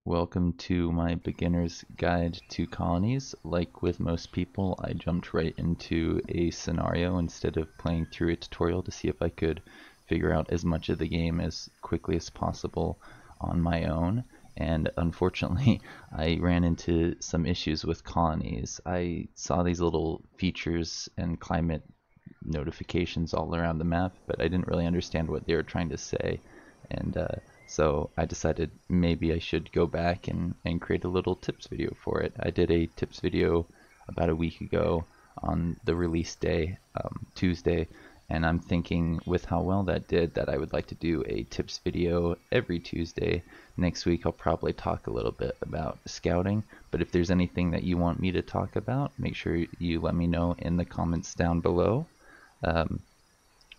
Welcome to my beginner's guide to colonies. Like with most people, I jumped right into a scenario instead of playing through a tutorial to see if I could figure out as much of the game as quickly as possible on my own. And unfortunately, I ran into some issues with colonies. I saw these little features and climate notifications all around the map, but I didn't really understand what they were trying to say. And so I decided maybe I should go back and create a little tips video for it. I did a tips video about a week ago on the release day, Tuesday, and I'm thinking with how well that did that I would like to do a tips video every Tuesday. Next week I'll probably talk a little bit about scouting, but if there's anything that you want me to talk about, make sure you let me know in the comments down below.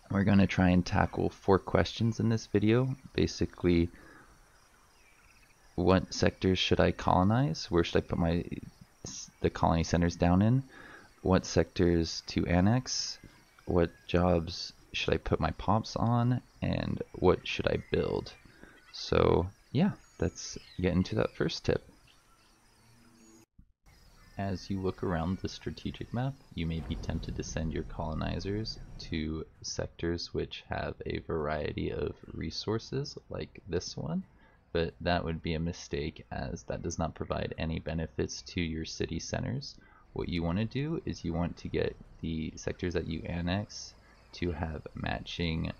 We're going to try and tackle 4 questions in this video. Basically, what sectors should I colonize? Where should I put the colony centers down in? What sectors to annex? What jobs should I put my pops on? And what should I build? So yeah, let's get into that first tip. As you look around the strategic map, you may be tempted to send your colonizers to sectors which have a variety of resources, like this one, but that would be a mistake as that does not provide any benefits to your city centers. What you want to do is you want to get the sectors that you annex to have matching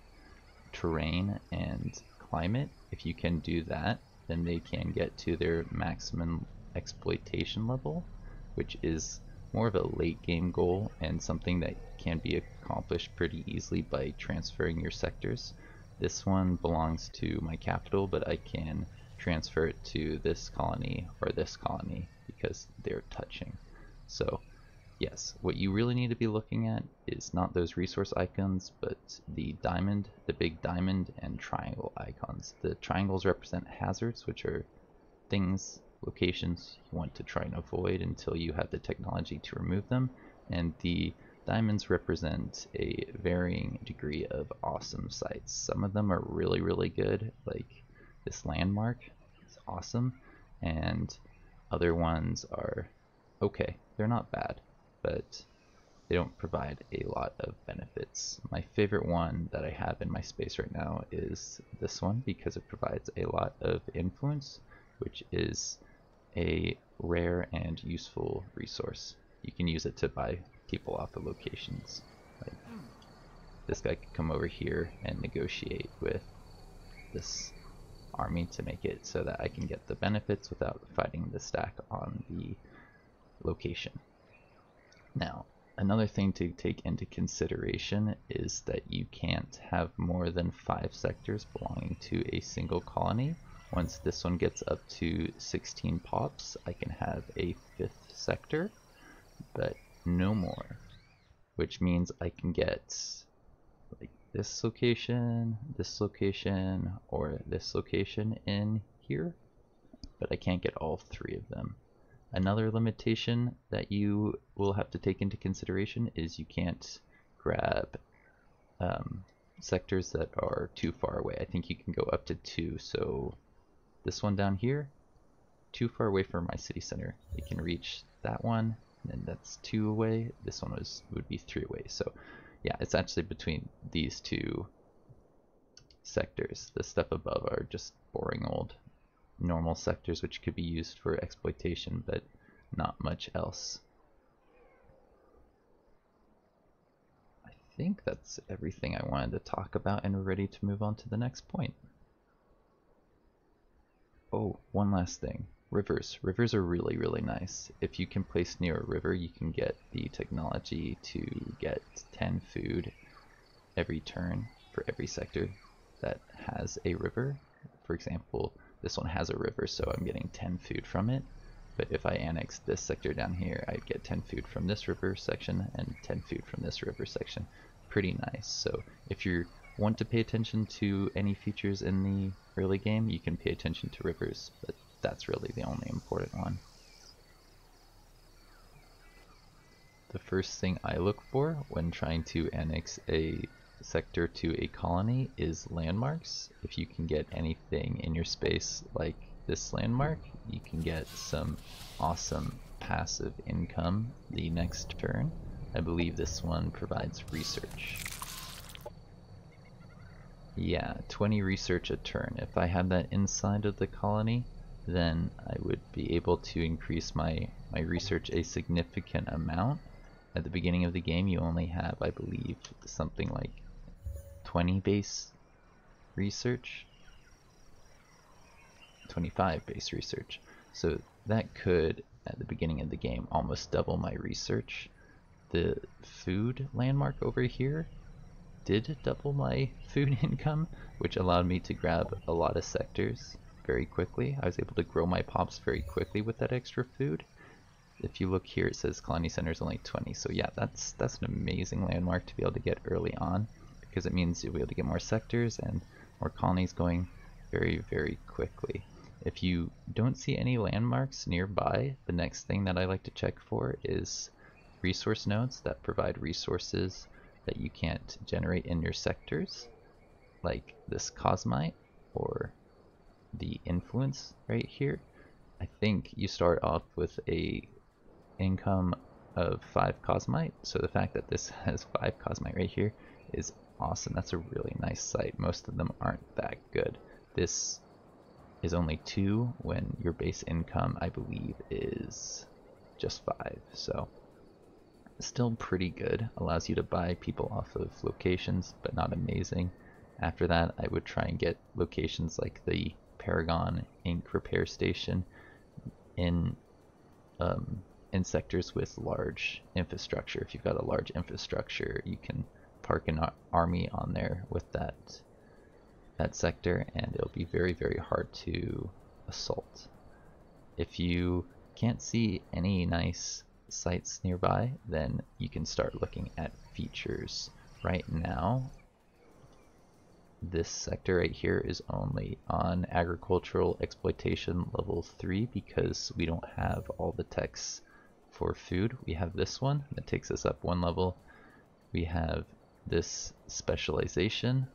terrain and climate. If you can do that, then they can get to their maximum exploitation level, which is more of a late game goal and something that can be accomplished pretty easily by transferring your sectors. This one belongs to my capital, but I can transfer it to this colony or this colony because they're touching. So yes, what you really need to be looking at is not those resource icons, but the diamond, the big diamond and triangle icons. The triangles represent hazards, which are things, locations you want to try and avoid until you have the technology to remove them, and the diamonds represent a varying degree of awesome sites. Some of them are really good, like this landmark is awesome, and other ones are okay. They're not bad, but they don't provide a lot of benefits. My favorite one that I have in my space right now is this one because it provides a lot of influence, which is a rare and useful resource. You can use it to buy people off of locations. Like this guy could come over here and negotiate with this army to make it so that I can get the benefits without fighting the stack on the location. Now, another thing to take into consideration is that you can't have more than 5 sectors belonging to a single colony. Once this one gets up to 16 pops, I can have a 5th sector, but no more, which means I can get like this location, or this location in here, but I can't get all 3 of them. Another limitation that you will have to take into consideration is you can't grab sectors that are too far away. I think you can go up to 2, so this one down here, too far away from my city center. You can reach that one, and that's 2 away. This one would be 3 away. So yeah, it's actually between these 2 sectors. The stuff above are just boring old normal sectors which could be used for exploitation, but not much else. I think that's everything I wanted to talk about, and we're ready to move on to the next point. Oh, one last thing. Rivers. Rivers are really nice. If you can place near a river, you can get the technology to get 10 food every turn for every sector that has a river. For example, this one has a river, so I'm getting 10 food from it. But if I annex this sector down here, I'd get 10 food from this river section and 10 food from this river section. Pretty nice. So if you want to pay attention to any features in the early game, you can pay attention to rivers, but that's really the only important one. The first thing I look for when trying to annex a sector to a colony is landmarks. If you can get anything in your space like this landmark, you can get some awesome passive income the next turn. I believe this one provides research. Yeah, 20 research a turn. If I had that inside of the colony, then I would be able to increase my research a significant amount. At the beginning of the game, you only have, I believe, something like 20 base research, 25 base research. So that could, at the beginning of the game, almost double my research. The food landmark over here did double my food income, which allowed me to grab a lot of sectors very quickly. I was able to grow my pops very quickly with that extra food. If you look here, it says colony center is only 20. So yeah, that's an amazing landmark to be able to get early on, because it means you'll be able to get more sectors and more colonies going very, very quickly. If you don't see any landmarks nearby, the next thing that I like to check for is resource nodes that provide resources that you can't generate in your sectors, like this cosmite or the influence right here. I think you start off with a income of 5 cosmite, so the fact that this has 5 cosmite right here is awesome. That's a really nice site. Most of them aren't that good. This is only 2 when your base income, I believe, is just 5, so still pretty good. Allows you to buy people off of locations, but not amazing. After that, I would try and get locations like the Paragon Ink Repair Station in sectors with large infrastructure. If you've got a large infrastructure, you can park an army on there with that sector, and it'll be very, very hard to assault. If you can't see any nice sites nearby, then you can start looking at features. Right now, this sector right here is only on agricultural exploitation level 3 because we don't have all the techs for food. We have this one that takes us up 1 level. We have this specialization,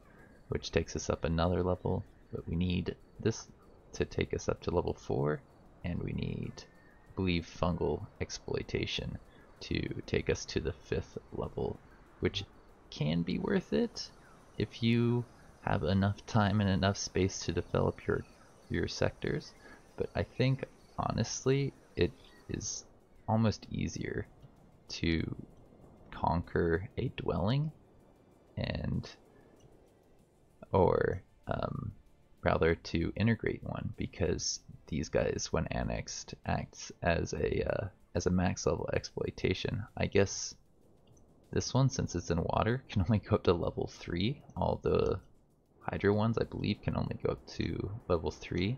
which takes us up another level, but we need this to take us up to level 4, and we need, I believe, fungal exploitation to take us to the 5th level, which can be worth it if you have enough time and enough space to develop your sectors. But I think honestly it is almost easier to conquer a dwelling and or rather to integrate one, because these guys, when annexed, acts as a max level exploitation. I guess this one, since it's in water, can only go up to level 3. All the Hydra ones, I believe, can only go up to level 3,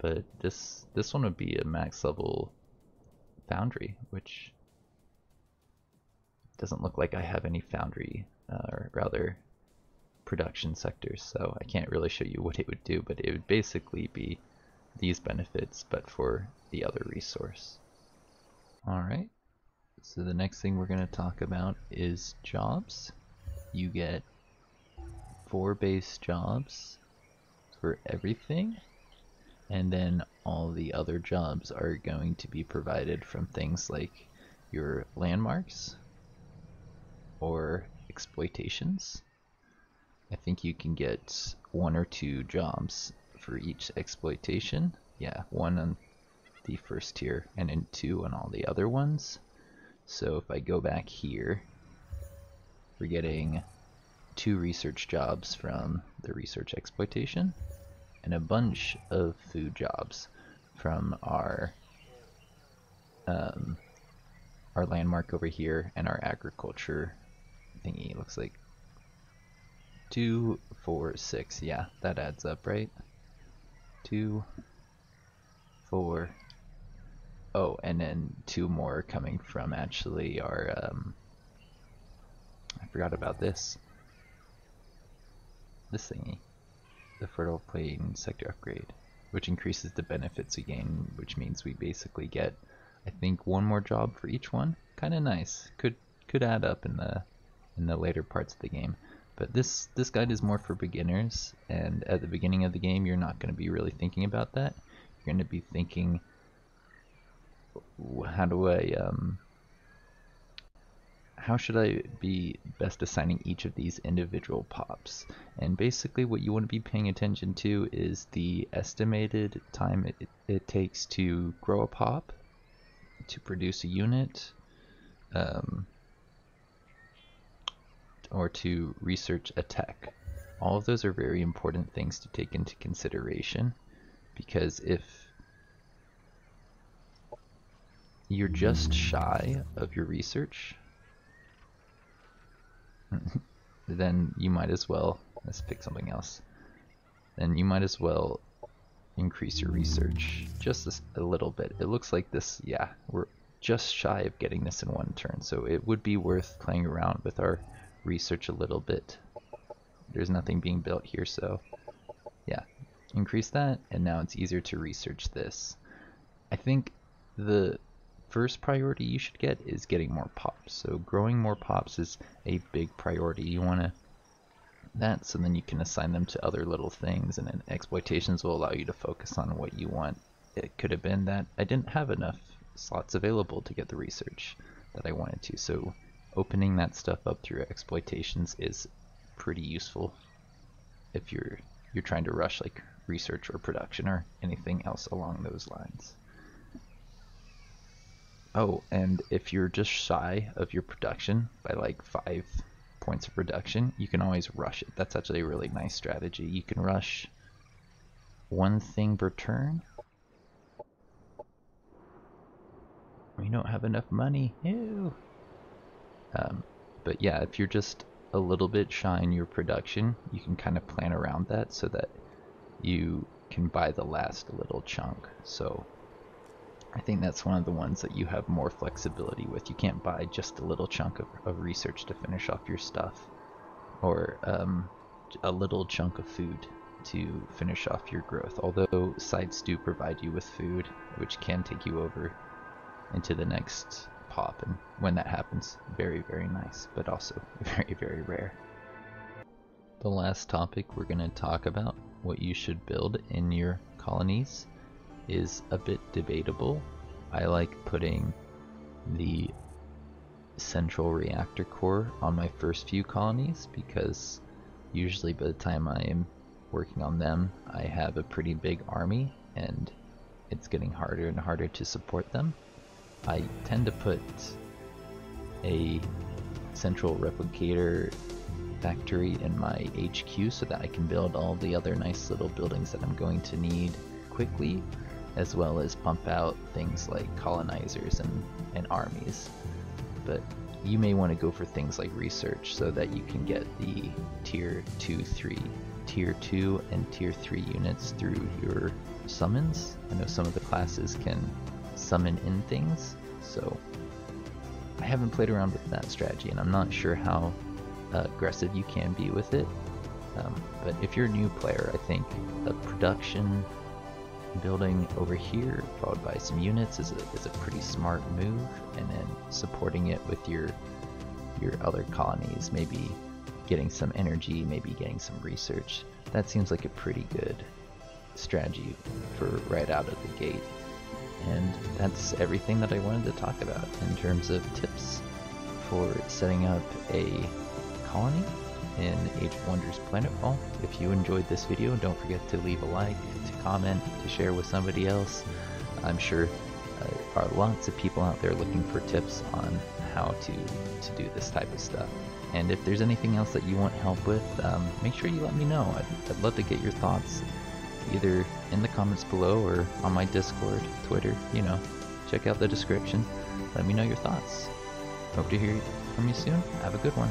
but this one would be a max level foundry, which doesn't look like I have any foundry, or rather production sectors, so I can't really show you what it would do, but it would basically be these benefits, but for the other resource. Alright, so the next thing we're going to talk about is jobs. You get 4 base jobs for everything, and then all the other jobs are going to be provided from things like your landmarks or exploitations. I think you can get 1 or 2 jobs for each exploitation. Yeah, 1 on the first tier and then 2 on all the other ones. So if I go back here, we're getting 2 research jobs from the research exploitation and a bunch of food jobs from our landmark over here and our agriculture thingy. It looks like 2, 4, 6. Yeah, that adds up, right? 2, 4. Oh, and then 2 more coming from actually our I forgot about this thingy, the fertile plain sector upgrade, which increases the benefits we gain, which means we basically get, I think, 1 more job for each one. Kind of nice. Could add up in the later parts of the game. But this guide is more for beginners, and at the beginning of the game you're not going to be really thinking about that. going to be thinking, how should I be best assigning each of these individual pops? And basically what you want to be paying attention to is the estimated time it takes to grow a pop, to produce a unit, or to research a tech. All of those are very important things to take into consideration, because if you're just shy of your research, then you might as well, let's pick something else, then you might as well increase your research just a little bit. It looks like this, yeah, we're just shy of getting this in one turn, so it would be worth playing around with our research a little bit. There's nothing being built here, so yeah, increase that, and now it's easier to research this. I think the first priority you should get is getting more pops. So growing more pops is a big priority. You want to that, so then you can assign them to other little things, and then exploitations will allow you to focus on what you want. It could have been that I didn't have enough slots available to get the research that I wanted to, so opening that stuff up through exploitations is pretty useful if you're trying to rush like research or production or anything else along those lines. Oh, and if you're just shy of your production by like 5 points of production, you can always rush it. That's actually a really nice strategy. You can rush one thing per turn. We don't have enough money. Ew. But yeah, if you're just a little bit shy in your production, you can kind of plan around that so that you can buy the last little chunk. So I think that's one of the ones that you have more flexibility with. You can't buy just a little chunk of research to finish off your stuff, or a little chunk of food to finish off your growth. Although sites do provide you with food, which can take you over into the next pop, and when that happens, very, very nice, but also very, very rare. The last topic we're going to talk about, what you should build in your colonies, is a bit debatable. I like putting the central reactor core on my first few colonies, because usually by the time I am working on them, I have a pretty big army and it's getting harder and harder to support them. I tend to put a central replicator factory in my HQ so that I can build all the other nice little buildings that I'm going to need quickly, as well as pump out things like colonizers and armies. But you may want to go for things like research so that you can get the tier 2 and tier 3 units through your summons. I know some of the classes can summon in things, so I haven't played around with that strategy, and I'm not sure how aggressive you can be with it. But if you're a new player, I think a production building over here followed by some units is a pretty smart move, and then supporting it with your other colonies, maybe getting some energy, maybe getting some research. That seems like a pretty good strategy for right out of the gate. And that's everything that I wanted to talk about in terms of tips for setting up a colony in Age of Wonders Planetfall. If you enjoyed this video, don't forget to leave a like, to comment, to share with somebody else. I'm sure there are lots of people out there looking for tips on how to do this type of stuff. And if there's anything else that you want help with, make sure you let me know. I'd love to get your thoughts, either in the comments below or on my Discord, Twitter, you know, check out the description. Let me know your thoughts. Hope to hear from you soon. Have a good one.